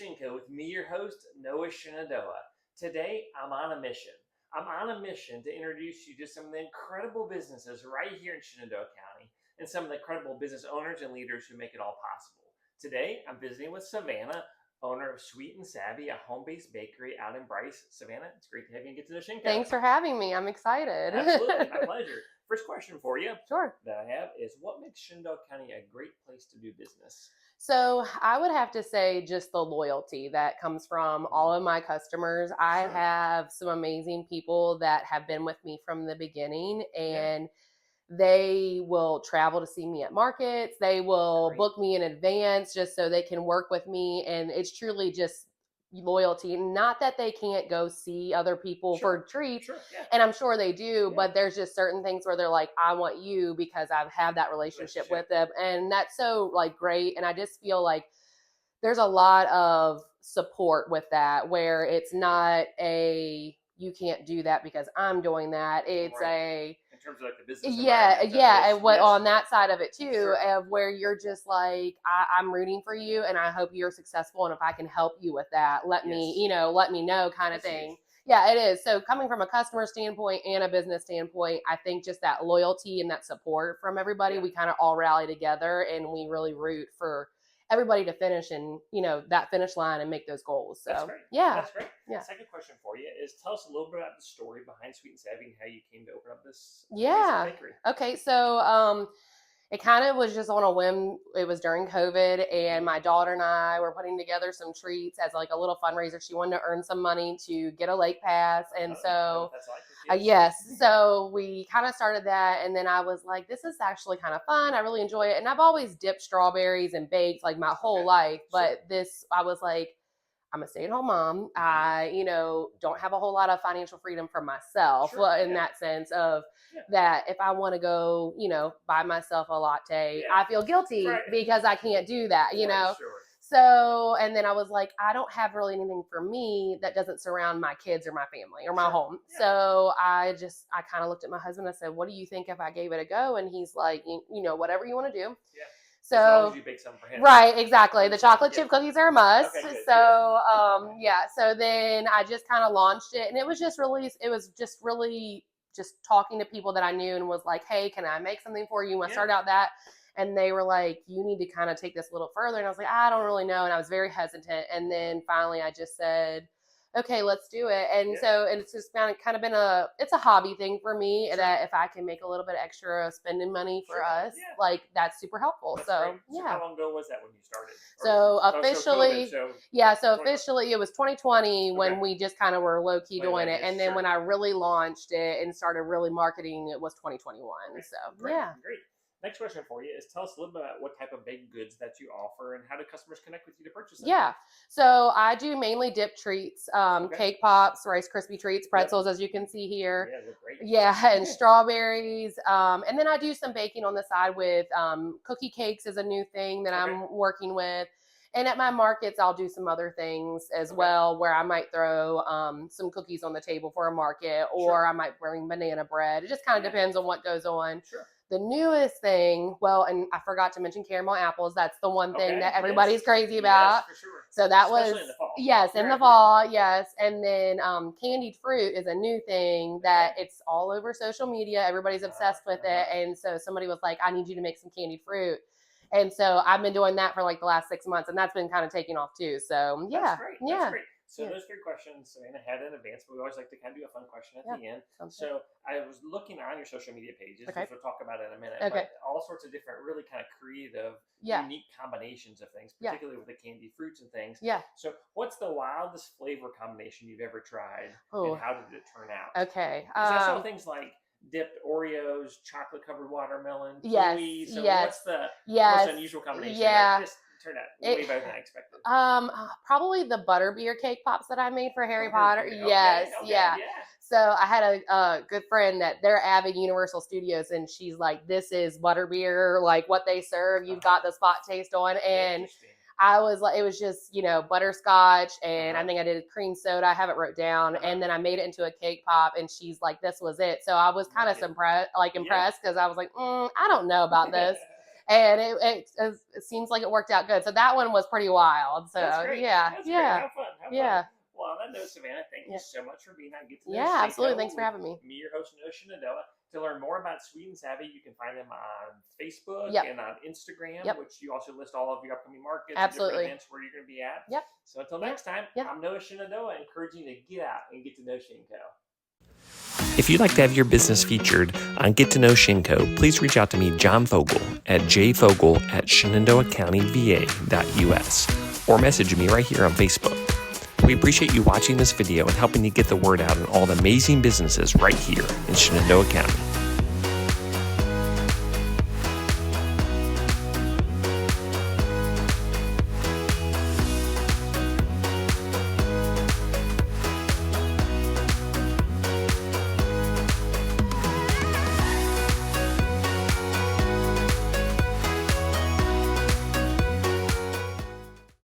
Shinko with me, your host, Noah Shenandoah. Today, I'm on a mission. I'm on a mission to introduce you to some of the incredible businesses right here in Shenandoah County and some of the incredible business owners and leaders who make it all possible. Today, I'm visiting with Savannah, owner of Sweet and Savvy, a home-based bakery out in Bryce. Savannah, it's great to have you and get to know Shinko. Thanks for having me. I'm excited. Absolutely, my pleasure. First question for you Sure. that I have is, what makes Shenandoah County a great place to do business? So I would have to say just the loyalty that comes from all of my customers. I Sure. have some amazing people that have been with me from the beginning, and they will travel to see me at markets. They will Great. book me in advance just so they can work with me. And it's truly just loyalty. Not that they can't go see other people Sure. for treats. Sure, yeah. And I'm sure they do, Yeah. but there's just certain things where they're like, I want you because I've had that relationship with them. And that's so like great. And I just feel like there's a lot of support with that where it's not a, you can't do that because I'm doing that. It's Right. In terms of like the business yeah, environment, and what yes. on that side of it too, Sure. of where you're just like, I'm rooting for you and I hope you're successful, and if I can help you with that, let me know kind of That's thing. huge. Yeah, it is. So coming from a customer standpoint and a business standpoint, I think just that loyalty and that support from everybody, we kind of all rally together and we really root for everybody to finish and that finish line and make those goals. So That's great. yeah. That's great. Yeah. Second question for you is, tell us a little bit about the story behind Sweet and Savvy and how you came to open up this bakery. Okay, so it kind of was just on a whim. It was during COVID, and my daughter and I were putting together some treats as like a little fundraiser. She wanted to earn some money to get a lake pass, and so that's like yes, so we kind of started that, and then I was like, this is actually kind of fun. I really enjoy it, and I've always dipped strawberries and baked like my whole life, but this I was like, I'm a stay-at-home mom. I, don't have a whole lot of financial freedom for myself in that sense of that if I want to go, buy myself a latte, I feel guilty because I can't do that, Sure. So, and then I was like, I don't have really anything for me that doesn't surround my kids or my family or my home. So I kind of looked at my husband and I said, what do you think if I gave it a go? And he's like, whatever you want to do. Yeah. So, as long as you bake something for him. Right, exactly. The chocolate chip cookies are a must. Okay, good, so, so then I just kind of launched it, and it was just really just talking to people that I knew and was like, hey, can I make something for you? And I started out that, and they were like, you need to kind of take this a little further. And I was like, I don't really know. And I was very hesitant. And then finally I just said, okay, let's do it. And so, and it's just kind of been it's a hobby thing for me that if I can make a little bit extra spending money for us, like that's super helpful. That's so great. So how long ago was that when you started? So officially, officially it was 2020 when we just kind of were low key doing it. And then when I really launched it and started really marketing, it was 2021. So great. Next question for you is, tell us a little bit about what type of baked goods that you offer and how do customers connect with you to purchase them? Yeah. So I do mainly dip treats, cake pops, Rice Krispie treats, pretzels, as you can see here. Yeah, they're great. Yeah, and strawberries. And then I do some baking on the side with cookie cakes is a new thing that I'm working with. And at my markets, I'll do some other things as well, where I might throw some cookies on the table for a market, or I might bring banana bread. It just kind of depends on what goes on. Sure. The newest thing, and I forgot to mention caramel apples. That's the one thing that everybody's crazy about. Yes, for sure. So that Especially was in the fall. in the fall, yes. And then candied fruit is a new thing that it's all over social media. Everybody's obsessed with it. And so somebody was like, I need you to make some candied fruit. And so I've been doing that for like the last 6 months, and that's been kind of taking off too. So That's great. That's great. So those three questions Savannah had in advance, but we always like to kind of do a fun question at the end. So I was looking on your social media pages, which we'll talk about in a minute, but all sorts of different, really kind of creative, unique combinations of things, particularly with the candied fruits and things. So what's the wildest flavor combination you've ever tried, and how did it turn out? Okay. I saw things like dipped Oreos, chocolate covered watermelon, kiwi. So what's the most unusual combination? Just turned out way better than I expected. Probably the butterbeer cake pops that I made for Harry Potter. Okay, Yes. So I had a good friend that they're avid Universal Studios, and she's like, this is butterbeer, like what they serve. You've got the spot taste on. And I was like, it was just, butterscotch, and I think I did cream soda. I have it wrote down. And then I made it into a cake pop, and she's like, this was it. So I was kind of impressed because I was like, I don't know about this. And it seems like it worked out good. So that one was pretty wild. So That's great. yeah, That's great. yeah, Have fun. Have yeah. fun. Well, on that note, Savannah, thank you so much for being on Get to Know Yeah, Shenandoah absolutely. Thanks for with having me. Me, your host, Noah Shenandoah. To learn more about Sweet and Savvy, you can find them on Facebook Yep. and on Instagram, Yep. which you also list all of your upcoming markets Absolutely. and different events where you're going to be at. Yep. So until next time, Yep. I'm Noah Shenandoah, encouraging you to get out and get to know Shenco. If you'd like to have your business featured on Get to Know Shenco, please reach out to me, John Fogel, at jfogel@shenandoahcountyva.us, or message me right here on Facebook. We appreciate you watching this video and helping to get the word out on all the amazing businesses right here in Shenandoah County.